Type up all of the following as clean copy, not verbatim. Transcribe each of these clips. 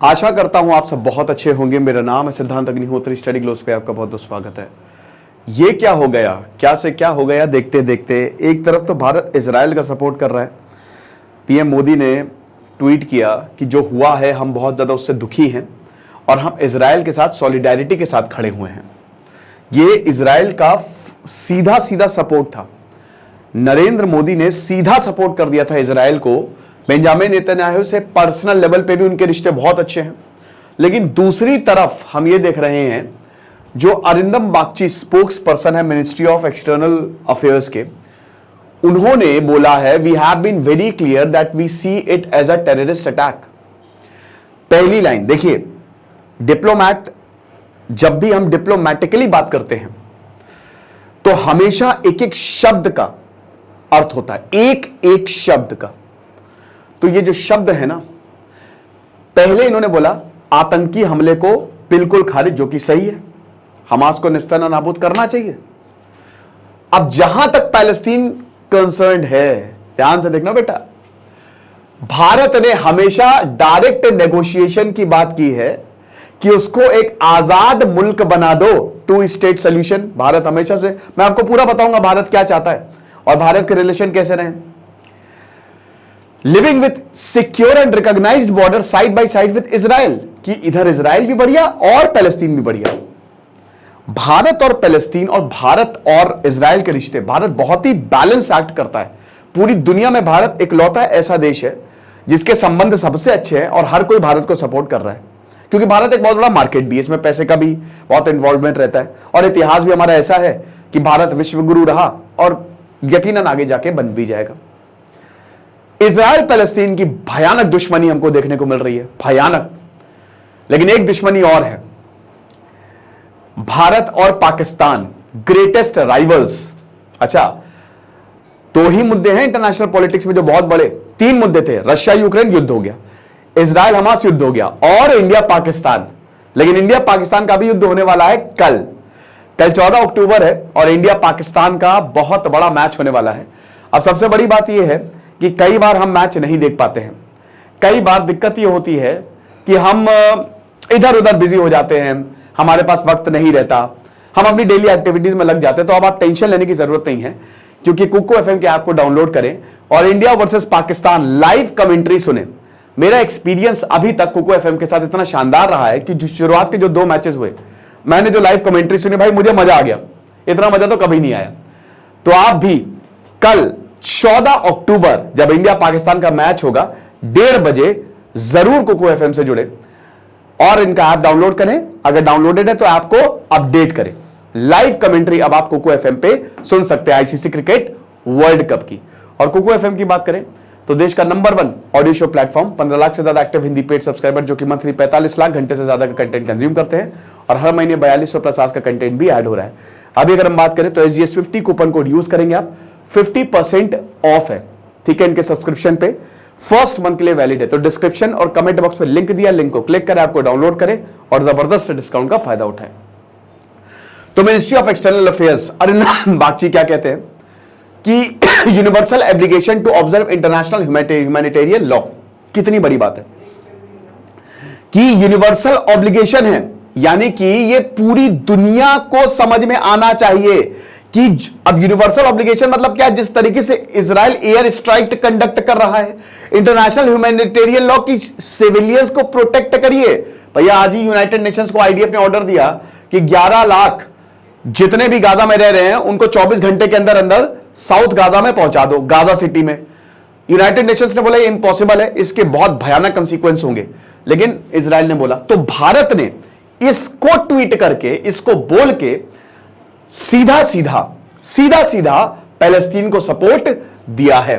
आशा करता हूं आप सब बहुत अच्छे होंगे। मेरा नाम है सिद्धांत अग्निहोत्री, स्टडी ग्लोस पे आपका बहुत बहुत स्वागत है। ये क्या हो गया, क्या से क्या हो गया, देखते देखते एक तरफ तो भारत इजराइल का सपोर्ट कर रहा है। पीएम मोदी ने ट्वीट किया कि जो हुआ है हम बहुत ज्यादा उससे दुखी हैं और हम इजराइल के साथ सॉलिडारिटी के साथ खड़े हुए हैं। ये इजराइल का सीधा सीधा सपोर्ट था। नरेंद्र मोदी ने सीधा सपोर्ट कर दिया था इजराइल को। बेंजामिन नेतन्याहू से पर्सनल लेवल पे भी उनके रिश्ते बहुत अच्छे हैं। लेकिन दूसरी तरफ हम ये देख रहे हैं, जो अरिंदम बागची स्पोक्स पर्सन है मिनिस्ट्री ऑफ एक्सटर्नल अफेयर्स के, उन्होंने बोला है we have been very clear that we see it as a terrorist attack. पहली लाइन देखिए, डिप्लोमैट, जब भी हम डिप्लोमैटिकली बात करते हैं तो हमेशा एक एक शब्द का अर्थ होता है, एक एक शब्द का। तो ये जो शब्द है ना, पहले इन्होंने बोला आतंकी हमले को बिल्कुल खारिज, जो कि सही है, हमास को निस्ताना नाबूद करना चाहिए। अब जहां तक पैलेस्टीन कंसर्न्ड है, ध्यान से देखना बेटा, भारत ने हमेशा डायरेक्ट नेगोशिएशन की बात की है कि उसको एक आजाद मुल्क बना दो, टू स्टेट सोल्यूशन। भारत हमेशा से, मैं आपको पूरा बताऊंगा भारत क्या चाहता है और भारत के रिलेशन कैसे रहे। Living with secure and recognised border side by side with Israel, कि इधर इजराइल भी बढ़िया और पैलेस्तीन भी बढ़िया। भारत और पैलेस्तीन और भारत और इजराइल के रिश्ते, भारत बहुत ही बैलेंस एक्ट करता है। पूरी दुनिया में भारत इकलौता ऐसा देश है जिसके संबंध सबसे अच्छे हैं और हर कोई भारत को सपोर्ट कर रहा है, क्योंकि भारत एक बहुत बड़ा मार्केट भी है, इसमें पैसे का भी बहुत इन्वॉल्वमेंट रहता है और इतिहास भी हमारा ऐसा है कि भारत विश्व गुरु रहा और यकीनन आगे जाके बन भी जाएगा। इजराइल पैलेस्तीन की भयानक दुश्मनी हमको देखने को मिल रही है, भयानक। लेकिन एक दुश्मनी और है, भारत और पाकिस्तान, ग्रेटेस्ट राइवल्स। अच्छा, दो ही मुद्दे हैं इंटरनेशनल पॉलिटिक्स में जो बहुत बड़े, तीन मुद्दे थे, रशिया यूक्रेन युद्ध हो गया, इजराइल हमास युद्ध हो गया और इंडिया पाकिस्तान। लेकिन इंडिया पाकिस्तान का भी युद्ध होने वाला है कल 14 अक्टूबर है और इंडिया पाकिस्तान का बहुत बड़ा मैच होने वाला है। अब सबसे बड़ी बात यह है कि कई बार हम मैच नहीं देख पाते हैं। कई बार दिक्कत यह होती है कि हम इधर उधर बिजी हो जाते हैं, हमारे पास वक्त नहीं रहता, हम अपनी डेली एक्टिविटीज में लग जाते हैं। तो अब आप टेंशन लेने की जरूरत नहीं है, क्योंकि कुको एफएम के ऐप को डाउनलोड करें और India versus Pakistan live commentary सुने। मेरा एक्सपीरियंस अभी तक कुको एफएम के साथ इतना शानदार रहा है कि जो शुरुआत के जो 2 मैचेस हुए, मैंने जो लाइव कमेंट्री सुनी, भाई मुझे मजा आ गया, इतना मजा तो कभी नहीं आया। तो आप भी कल 14 अक्टूबर जब इंडिया पाकिस्तान का मैच होगा 1:30 बजे जरूर कुको एफएम से जुड़े और इनका ऐप डाउनलोड करें। अगर डाउनलोडेड है तो ऐप को अपडेट करें। लाइव कमेंट्री अब आप कुको एफएम पे सुन सकते हैं आईसीसी क्रिकेट वर्ल्ड कप की। और कुको एफएम की बात करें तो देश का number 1 audio show platform, 15 lakh से ज्यादा एक्टिव हिंदी पेड सब्सक्राइबर जो कि मंथली 45 लाख घंटे से ज्यादा का कंटेंट कंज्यूम करते हैं और हर महीने 4200+ आवर्स का कंटेंट भी ऐड हो रहा है। अभी अगर हम बात करें तो SGS50 कूपन कोड यूज करेंगे आप, 50% ऑफ है, ठीक है, इनके सब्सक्रिप्शन पे फर्स्ट मंथ के लिए वैलिड है। तो डिस्क्रिप्शन और कमेंट बॉक्स में लिंक दिया, लिंक को क्लिक करें, आपको डाउनलोड करें और जबरदस्त डिस्काउंट का फायदा उठाएं। तो ministry of external affairs Arindam Bagchi क्या कहते हैं कि universal obligation to observe international humanitarian law. कितनी बड़ी बात है कि यूनिवर्सल ऑब्लिगेशन है, यानी कि ये पूरी दुनिया को समझ में आना चाहिए कि अब यूनिवर्सल ऑब्लिगेशन मतलब क्या, जिस तरीके से इजराइल एयर स्ट्राइक कंडक्ट कर रहा है, इंटरनेशनल ह्यूमैनिटेरियन लॉ की सिविलियंस को प्रोटेक्ट करिए। भैया आज ही यूनाइटेड नेशंस को आईडीएफ ने ऑर्डर दिया कि 11 लाख जितने भी गाजा में रह रहे हैं उनको 24 घंटे के अंदर अंदर साउथ गाजा में पहुंचा दो, गाजा सिटी में। यूनाइटेड नेशंस ने बोला ये इंपॉसिबल है, इसके बहुत भयानक कंसीक्वेंस होंगे, लेकिन इजराइल ने बोला। तो भारत ने इसको ट्वीट करके, इसको बोल के सीधा सीधा पैलेस्तीन को सपोर्ट दिया है।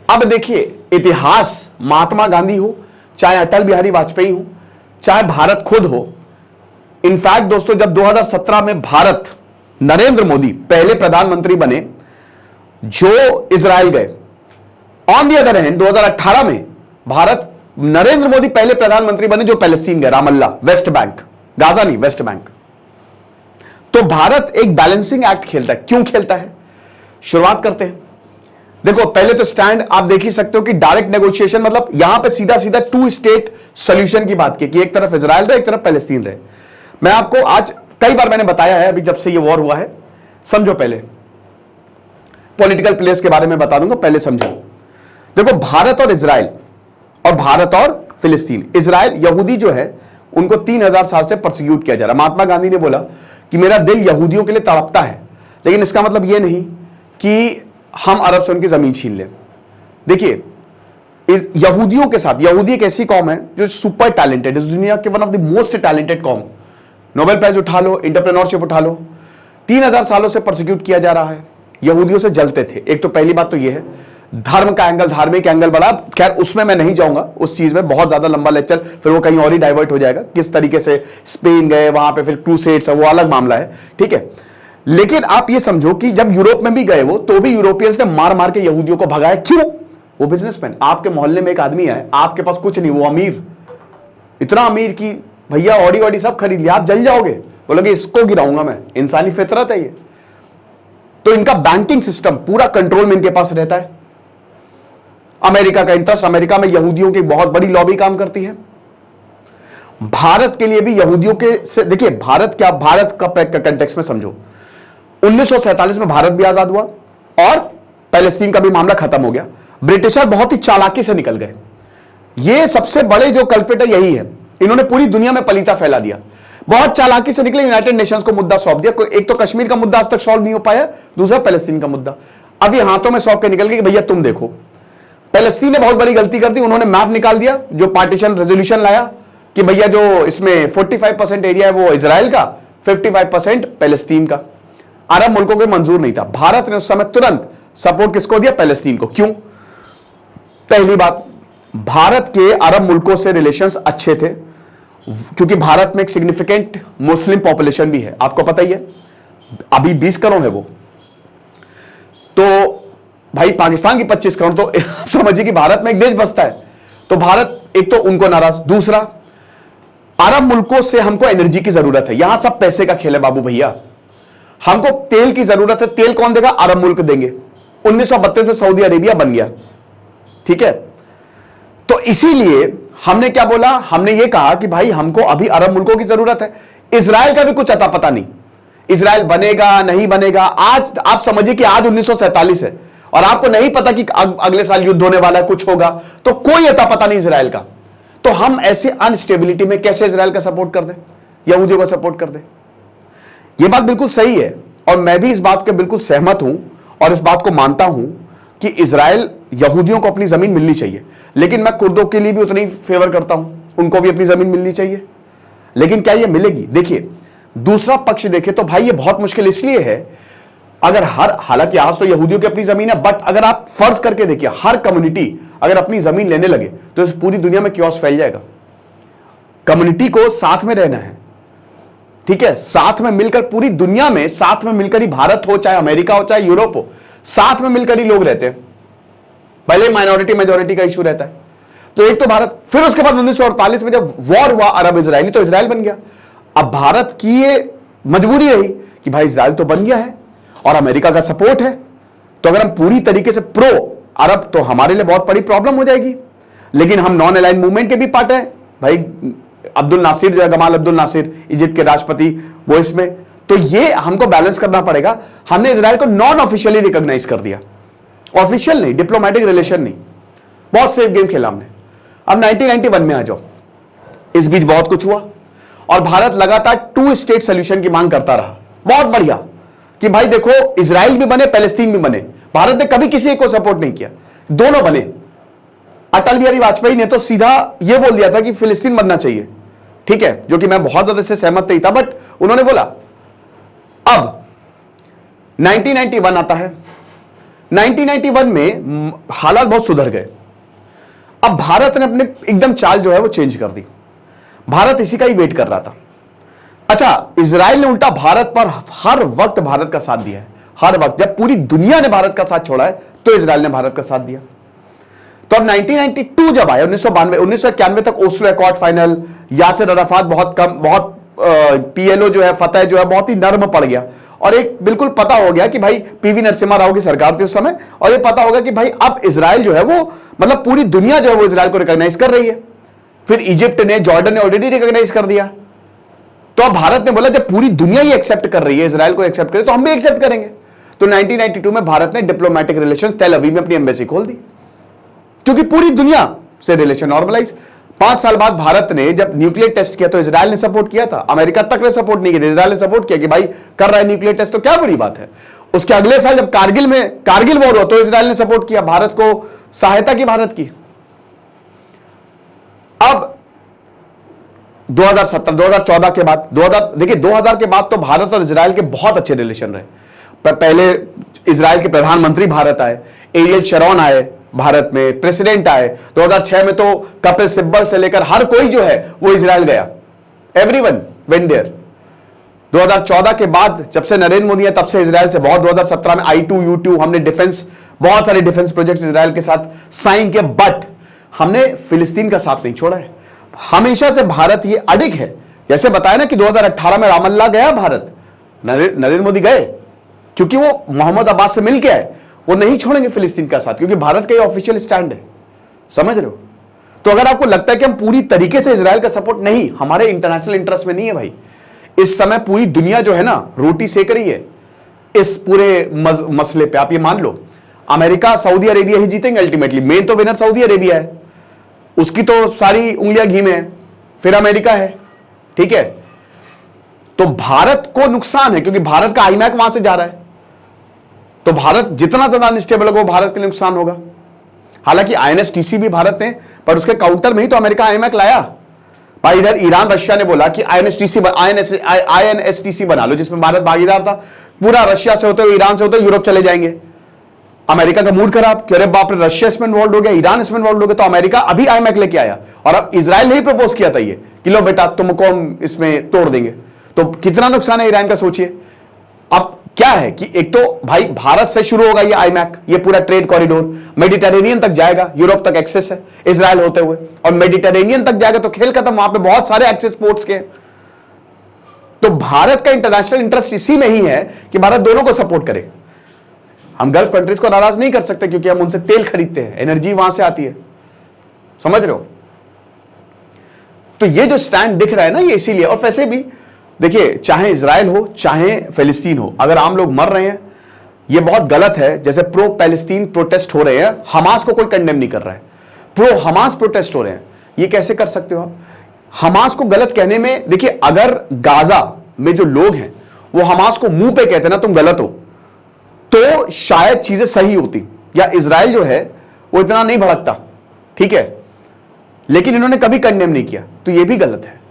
अब देखिए, इतिहास, महात्मा गांधी हो, चाहे अटल बिहारी वाजपेयी हो, चाहे भारत खुद हो, इनफैक्ट दोस्तों जब 2017 में भारत, नरेंद्र मोदी पहले प्रधानमंत्री बने जो इजराइल गए, ऑन दी अदर हैंड 2018 में भारत, नरेंद्र मोदी पहले प्रधानमंत्री बने जो पैलेस्तीन गए, रामल्ला, वेस्ट बैंक, गाजा नहीं, वेस्ट बैंक। तो भारत एक बैलेंसिंग एक्ट खेलता है। क्यों खेलता है, शुरुआत करते हैं। देखो पहले तो स्टैंड आप देख ही सकते हो कि डायरेक्ट नेगोशिएशन, मतलब यहां पे सीधा सीधा टू स्टेट सॉल्यूशन की बात की कि एक तरफ इजराइल रहे, एक तरफ पैलेस्तीन रहे। मैं आपको आज कई बार मैंने बताया है, अभी जब से ये वॉर हुआ है, समझो पहले पॉलिटिकल प्लेस के बारे में बता दूंगा, पहले समझो। देखो भारत और इजराइल और भारत और फिलिस्तीन, इजराइल यहूदी जो है उनको 3000 साल से परसिक्यूट किया जा रहा है। महात्मा गांधी ने बोला कि मेरा दिल यहूदियों के लिए तड़पता है, लेकिन इसका मतलब यह नहीं कि हम अरब से उनकी जमीन छीन लें। देखिए इस यहूदियों के साथ, यहूदी एक ऐसी कौम है जो सुपर टैलेंटेड, इस दुनिया के one of the most talented कौम। नोबेल प्राइज उठा लो, एंटरप्रेन्योरशिप उठा लो, 3000 सालों से परसिक्यूट किया जा रहा है। यहूदियों से जलते थे। एक तो पहली बात तो यह है, धर्म का एंगल, धार्मिक एंगल बड़ा, खैर उसमें मैं नहीं जाऊंगा, उस चीज में बहुत ज्यादा लंबा लेक्चर, फिर वो कहीं और ही डाइवर्ट हो जाएगा। किस तरीके से स्पेन गए, वहां पे फिर क्रूसेड्स है, वो अलग मामला है, ठीक है। लेकिन आप ये समझो कि जब यूरोप में भी गए वो, तो भी यूरोपियंस ने मार मार के यहूदियों को भगाया। क्यों? वो बिजनेसमैन। आपके मोहल्ले में एक आदमी है, आपके पास कुछ नहीं, वो अमीर, इतना अमीर कि भैया ऑडी ऑडी सब खरीद लिया, आप जल जाओगे, बोलोगे इसको गिराऊंगा मैं। इंसानी फितरत है ये। तो इनका बैंकिंग सिस्टम पूरा कंट्रोल में इनके पास रहता है। अमेरिका का इंटरेस्ट, अमेरिका में यहूदियों की बहुत बड़ी लॉबी काम करती है। भारत के लिए भी यहूदियों के से, देखिए भारत क्या, भारत का कंटेक्स्ट में समझो, 1947 में भारत भी आजाद हुआ और पैलेस्तीन का भी मामला खत्म हो गया। ब्रिटिशर बहुत ही चालाकी से निकल गए। ये सबसे बड़े जो कल्प्रिट यही है, इन्होंने पूरी दुनिया में पलीता फैला दिया, बहुत चालाकी से निकले, यूनाइटेड नेशंस को मुद्दा सौंप दिया। एक तो कश्मीर का मुद्दा आज तक सॉल्व नहीं हो पाया, दूसरा पैलेस्तीन का मुद्दा अभी हाथों में सौंप के निकल गया कि भैया तुम देखो। पैलेस्तीन ने बहुत बड़ी गलती कर दी, उन्होंने मैप निकाल दिया, जो पार्टीशन रेजोल्यूशन लाया कि भैया जो इसमें 45% एरिया है वो इजराइल का, 55% पैलेस्तीन का। अरब मुल्कों को मंजूर नहीं था। भारत ने उस समय तुरंत सपोर्ट किसको दिया? पैलेस्तीन को। क्यों? पहली बात, भारत के अरब मुल्कों से रिलेशंस अच्छे थे, क्योंकि भारत में एक सिग्निफिकेंट मुस्लिम पॉपुलेशन भी है, आपको पता ही है, अभी 20 करोड़ है वो। तो भाई पाकिस्तान की 25 करोड़, तो समझिए कि भारत में एक देश बसता है। तो भारत एक तो उनको नाराज, दूसरा अरब मुल्कों से हमको एनर्जी की जरूरत है, यहां सब पैसे का खेल है बाबू भैया, हमको तेल की जरूरत है। तेल कौन देगा? अरब मुल्क देंगे। 1932 में सऊदी अरेबिया बन गया, ठीक है। तो इसीलिए हमने क्या बोला? हमने ये कहा कि भाई हमको अभी अरब मुल्कों की जरूरत है। इजराइल का भी कुछ अता पता नहीं, इजराइल बनेगा नहीं बनेगा। आज आप समझिए कि आज 1947 है और आपको नहीं पता कि अगले साल युद्ध होने वाला है, कुछ होगा, तो कोई अता पता नहीं इजराइल का। तो हम ऐसे अनस्टेबिलिटी में कैसे इजराइल का सपोर्ट कर दे, यहूदियों को सपोर्ट कर दे? यह बात बिल्कुल सही है और मैं भी इस बात के बिल्कुल सहमत हूं और इस बात को मानता हूं कि इजराइल, यहूदियों को अपनी जमीन मिलनी चाहिए, लेकिन मैं कुर्दों के लिए भी उतनी फेवर करता हूं, उनको भी अपनी जमीन मिलनी चाहिए। लेकिन क्या यह मिलेगी? देखिए दूसरा पक्ष देखे तो भाई ये बहुत मुश्किल इसलिए है, अगर हालांकि आज तो यहूदियों की अपनी जमीन है, बट अगर आप फर्ज करके देखिए हर कम्युनिटी अगर अपनी जमीन लेने लगे तो इस पूरी दुनिया में क्योस फैल जाएगा। कम्युनिटी को साथ में रहना है, ठीक है, साथ में मिलकर, पूरी दुनिया में साथ में मिलकर ही, भारत हो चाहे अमेरिका हो चाहे यूरोप हो, साथ में मिलकर ही लोग रहते हैं। पहले माइनॉरिटी मेजॉरिटी का इशू रहता है। तो एक तो भारत, फिर उसके बाद 1948 में जब वॉर हुआ अरब इजरायली, तो इजराइल बन गया। अब भारत की ये मजबूरी रही कि भाई इजराइल तो बन गया है और अमेरिका का सपोर्ट है, तो अगर हम पूरी तरीके से प्रो अरब, तो हमारे लिए बहुत बड़ी प्रॉब्लम हो जाएगी। लेकिन हम नॉन अलाइन मूवमेंट के भी पार्ट हैं भाई, अब्दुल नासिर जो है, गमाल अब्दुल नासिर, इजिप्ट के राष्ट्रपति, वो इसमें, तो ये हमको बैलेंस करना पड़ेगा। हमने इजराइल को नॉन ऑफिशियली रिकॉग्नाइज कर दिया, ऑफिशियल नहीं, डिप्लोमेटिक रिलेशन नहीं, बहुत सेफ गेम खेला हमने। अब 1991 में आ जाओ, इस बीच बहुत कुछ हुआ और भारत लगातार टू स्टेट सोल्यूशन की मांग करता रहा। बहुत बढ़िया कि भाई देखो इजराइल भी बने, पैलेस्तीन भी बने। भारत ने कभी किसी एक को सपोर्ट नहीं किया, दोनों बने। अटल बिहारी वाजपेयी ने तो सीधा यह बोल दिया था कि फिलिस्तीन बनना चाहिए, ठीक है, जो कि मैं बहुत ज्यादा से सहमत नहीं था, बट उन्होंने बोला। अब 1991 आता है, 1991 में हालात बहुत सुधर गए। अब भारत ने अपने एकदम चाल जो है वो चेंज कर दी। भारत इसी का ही वेट कर रहा था। अच्छा, इजराइल ने उल्टा भारत पर हर वक्त भारत का साथ दिया है, हर वक्त। जब पूरी दुनिया ने भारत का साथ छोड़ा है तो इजराइल ने भारत का साथ दिया। तो अब 1992 जब आया, 1991 तक Oslo accord final, Yasser Arafat बहुत कम, बहुत पीएलओ जो है, फतह जो है बहुत ही नर्म पड़ गया और एक बिल्कुल पता हो गया कि भाई पीवी नरसिम्हा राव की सरकार थी उस समय, और ये पता होगा कि भाई अब इजराइल जो है वो मतलब पूरी दुनिया जो है वो इजराइल को रिकॉग्नाइज कर रही है। फिर इजिप्ट ने, जॉर्डन ने ऑलरेडी रिकॉग्नाइज कर दिया। तो अब भारत ने बोला जब पूरी दुनिया ही एक्सेप्ट कर रही है, इजराइल को एक्सेप्ट करे, तो हम भी एक्सेप्ट करेंगे। तो 1992 में भारत ने डिप्लोमेटिक रिलेशंस तेल अवीव में अपनी एम्बेसी खोल दी, क्योंकि पूरी दुनिया से रिलेशन नॉर्मलाइज। 5 साल बाद भारत ने जब न्यूक्लियर टेस्ट किया तो इजराइल ने सपोर्ट किया था, अमेरिका तक ने सपोर्ट नहीं किया, इजराइल ने सपोर्ट किया कि भाई कर रहा है न्यूक्लियर टेस्ट तो क्या बड़ी बात है। उसके अगले साल जब कारगिल वॉर हुआ तो इजराइल ने सपोर्ट किया, भारत को सहायता की भारत की। अब 2014 के बाद, देखिए 2000 के बाद तो भारत और इजराइल के बहुत अच्छे रिलेशन रहे। पर पहले इजराइल के प्रधानमंत्री भारत आए, एरियल शरोन आए भारत में, प्रेसिडेंट आए। 2006 में तो कपिल सिब्बल से लेकर हर कोई जो है वो इजराइल गया, एवरीवन वेंट देयर। 2014 के बाद जब से नरेंद्र मोदी है तब से इजराइल से बहुत, 2017 में I2 U2 हमने बहुत सारे डिफेंस प्रोजेक्ट्स इजराइल के साथ साइन किए, बट हमने फिलिस्तीन का साथ नहीं छोड़ा है। हमेशा से भारत ये अडिग है, जैसे बताया ना कि 2018 में रामल्ला गया भारत, नरेंद्र मोदी गए क्योंकि वो मोहम्मद अब्बास से मिल के आए, वो नहीं छोड़ेंगे फिलिस्तीन का साथ, क्योंकि भारत का ये ऑफिशियल स्टैंड है, समझ रहे हो। तो अगर आपको लगता है कि हम पूरी तरीके से इजराइल का सपोर्ट, नहीं, हमारे इंटरनेशनल इंटरेस्ट में नहीं है भाई। इस समय पूरी दुनिया जो है ना रोटी सेक रही है इस पूरे मसले पे। आप ये मान लो अमेरिका सऊदी अरेबिया ही जीतेंगे अल्टीमेटली, मेन तो विनर सऊदी अरेबिया है, उसकी तो सारी उंगलियां घी में है, फिर अमेरिका है, ठीक है। तो भारत को नुकसान है क्योंकि भारत का आईमैक वहां से जा रहा है, तो भारत जितना ज्यादा अनस्टेबल होगा वो भारत के लिए नुकसान होगा। हालांकि INSTC भी भारत ने, पर उसके काउंटर में ही तो अमेरिका आईमैक लाया भाई। इधर ईरान रशिया ने बोला कि INSTC बना लो, जिसमें भारत भागीदार था, पूरा रशिया से होते हुए, ईरान से होते हुए यूरोप चले जाएंगे। अमेरिका का मूड खराब कि अरे बाप रे, रशिया इसमें इन्वॉल्व हो गया, ईरान इसमें इन्वॉल्व हो गया, तो अमेरिका अभी आईमैक लेके आया। और अब इजराइल ने ही प्रपोज किया था ये कि लो बेटा तुमको हम इसमें तोड़ देंगे, तो कितना नुकसान है ईरान का सोचिए। अब क्या है कि एक तो भाई भारत से शुरू होगा ये आईमैक, ये पूरा ट्रेड कॉरिडोर मेडिटेरेनियन तक जाएगा, यूरोप तक एक्सेस है इजराइल होते हुए, और मेडिटेरेनियन तक जाएगा तो खेल खत्म, वहां पे बहुत सारे एक्सेस पोर्ट्स के। तो भारत का इंटरनेशनल इंटरेस्ट इसी में ही है कि भारत दोनों को सपोर्ट करे। हम गल्फ कंट्रीज को नाराज नहीं कर सकते क्योंकि हम उनसे तेल खरीदते हैं, एनर्जी वहां से आती है, समझ रहे हो। तो ये जो स्टैंड दिख रहा है ना ये इसीलिए। और वैसे भी देखिए, चाहे इजराइल हो चाहे फिलिस्तीन हो, अगर आम लोग मर रहे हैं ये बहुत गलत है। जैसे प्रो पैलेस्टीन प्रोटेस्ट हो रहे हैं, हमास को कोई कंडेम नहीं कर रहा है, प्रो हमास प्रोटेस्ट हो रहे हैं, ये कैसे कर सकते हो आप। हमास को गलत कहने में, देखिए अगर गाजा में जो लोग हैं वो हमास को मुंह पे कहते ना तुम गलत हो, तो शायद चीजें सही होती, या इजराइल जो है वो इतना नहीं भड़कता, ठीक है। लेकिन इन्होंने कभी कंडेम नहीं किया, तो ये भी गलत है।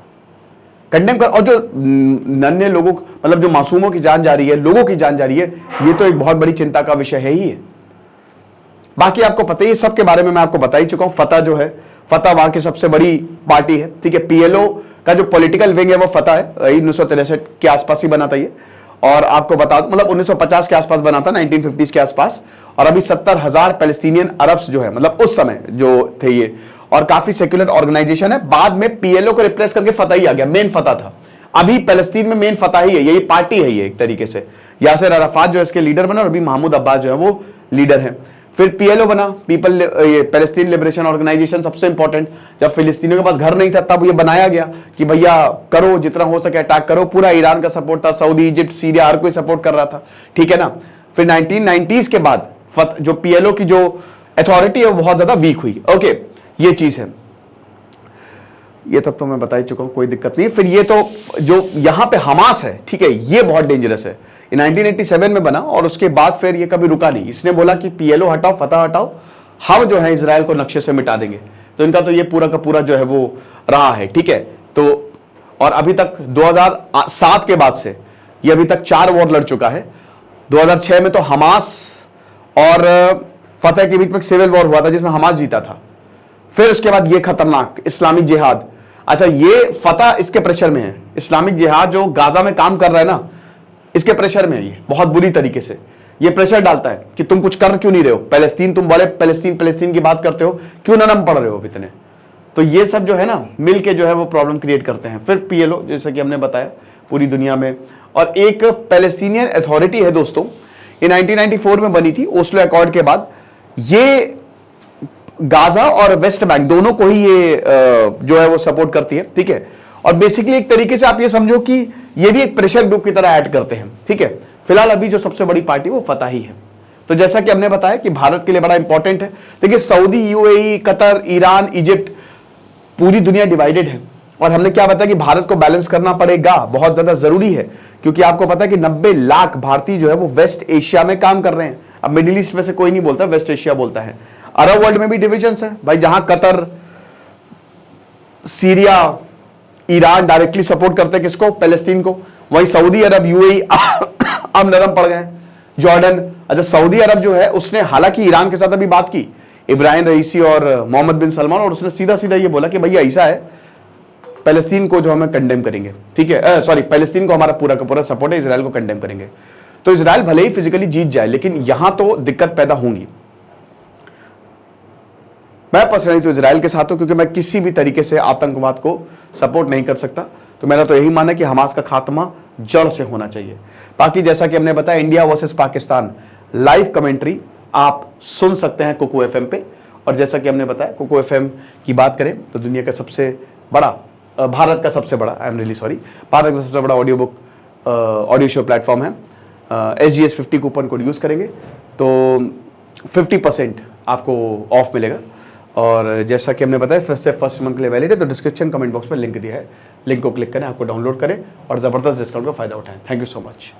कंडेम कर, और जो नन्हे लोगों, मतलब जो मासूमों की जान जा रही है, लोगों की जान जा रही है, ये तो एक बहुत बड़ी चिंता का विषय है ही है। बाकी आपको पता ही, सब के बारे में मैं आपको बता ही चुका हूं। फतह जो है, फतह वहां की सबसे बड़ी पार्टी है, ठीक है। PLO का जो पॉलिटिकल विंग है वो फतह है, 1963 के आसपास ही बना था ये, और आपको बता, मतलब 1950 के आसपास बना था, 1950s के आसपास। और अभी 70,000 पैलेस्टीनियन अरब्स जो है, मतलब उस समय जो थे ये, और काफी सेक्युलर ऑर्गेनाइजेशन है। बाद में PLO को रिप्लेस करके फतह ही आ गया, मेन फतह था। अभी पैलेस्तीन में मेन फतह ही है, यही पार्टी है ये एक तरीके से। यासिर अराफात जो है इसके लीडर बना, और अभी महमूद अब्बास जो है वो लीडर है। फिर PLO बना, पैलेस्टीन लिबरेशन ऑर्गेनाइजेशन, सबसे इंपॉर्टेंट। जब फिलिस्तीनियों के पास घर नहीं था तब ये बनाया गया कि भैया करो, जितना हो सके अटैक करो। पूरा ईरान का सपोर्ट था, सऊदी, इजिप्ट, सीरिया, हर कोई सपोर्ट कर रहा था, ठीक है ना। फिर 1990s के बाद जो PLO की जो अथॉरिटी है वो बहुत ज्यादा वीक हुई, ओके, ये चीज है। ये तब तो मैं बता ही चुका हूं, कोई दिक्कत नहीं। फिर ये तो जो यहां पे हमास है, ठीक है, ये बहुत डेंजरस है। 1987 में बना और उसके बाद फिर ये कभी रुका नहीं। इसने बोला कि PLO हटाओ, फतह हटाओ, हम जो है इजराइल को नक्शे से मिटा देंगे। तो इनका तो ये पूरा का पूरा जो है वो रहा है, ठीक है। तो और अभी तक 2007 के बाद से ये अभी तक 4 वॉर लड़ चुका है। 2006 में तो हमास और फतह के बीच में सिविल वॉर हुआ था जिसमें हमास जीता था। फिर उसके बाद ये खतरनाक इस्लामिक जिहाद, अच्छा ये फतह इसके प्रेशर में है, इस्लामिक जिहाद जो गाजा में काम कर रहा है ना, इसके प्रेशर में है ये, बहुत बुरी तरीके से ये प्रेशर डालता है कि तुम कुछ कर क्यों नहीं रहे हो, पैलेस्तीन, तुम बड़े पैलेस्तीन की बात करते हो, क्यों नरम पड़ रहे हो इतने। तो ये सब जो है ना मिल के जो है वो प्रॉब्लम क्रिएट करते हैं। फिर PLO जैसे कि हमने बताया पूरी दुनिया में, और एक पैलेस्टीनियन अथॉरिटी है दोस्तों, ये 1994 में बनी थी ओस्लो अकॉर्ड के बाद। ये गाजा और वेस्ट बैंक दोनों को ही ये जो है वो सपोर्ट करती है, ठीक है। और बेसिकली एक तरीके से आप ये समझो कि ये भी एक प्रेशर ग्रुप की तरह ऐड करते हैं, ठीक है। फिलहाल अभी जो सबसे बड़ी पार्टी वो फतह ही है। तो जैसा कि हमने बताया कि भारत के लिए बड़ा इंपॉर्टेंट है। देखिए Saudi, UAE, Qatar, Iran, Egypt, पूरी दुनिया डिवाइडेड है और हमने क्या बताया कि भारत को बैलेंस करना पड़ेगा, बहुत ज्यादा जरूरी है। क्योंकि आपको पता है कि 90 लाख भारतीय जो है वो वेस्ट एशिया में काम कर रहे हैं। अब मिडिल ईस्ट में से कोई नहीं बोलता, वेस्ट एशिया बोलता है। अरब वर्ल्ड में भी डिविजन्स है भाई, जहां Qatar, Syria, Iran directly support करते हैं किसको, पैलेस्टीन को। वहीं सऊदी अरब, यूएई अब नरम पड़ गए, जॉर्डन। अच्छा सऊदी अरब जो है उसने हालांकि ईरान के साथ अभी बात की, इब्राहिम रईसी और मोहम्मद बिन सलमान, और उसने सीधा सीधा ये बोला कि भैया ऐसा है, पैलेस्तीन को जो हमें कंडेम करेंगे, ठीक है, सॉरी पैलेस्तीन को हमारा पूरा का पूरा सपोर्ट है, इजराइल को कंडेम करेंगे। तो इजराइल भले ही फिजिकली जीत जाए लेकिन यहां तो दिक्कत पैदा होंगी। मैं पर्सनली तो इजराइल के साथ हूं क्योंकि मैं किसी भी तरीके से आतंकवाद को सपोर्ट नहीं कर सकता। तो मेरा तो यही मानना है कि हमास का खात्मा जड़ से होना चाहिए। बाकी जैसा कि हमने बताया India versus Pakistan live commentary आप सुन सकते हैं कुकू एफएम पे। और जैसा कि हमने बताया कुकू एफएम की बात करें तो दुनिया का सबसे बड़ा, भारत का सबसे बड़ा, I am really sorry, Bharat का सबसे बड़ा audio book audio show platform है। SGS 50 कूपन कोड यूज करेंगे तो 50% आपको ऑफ मिलेगा। और जैसा कि हमने बताया फर्स्ट मंथ के लिए वैलिड है। तो डिस्क्रिप्शन कमेंट बॉक्स में लिंक दिया है, लिंक को क्लिक करें, आपको डाउनलोड करें और जबरदस्त डिस्काउंट का फायदा उठाएं। Thank you so much.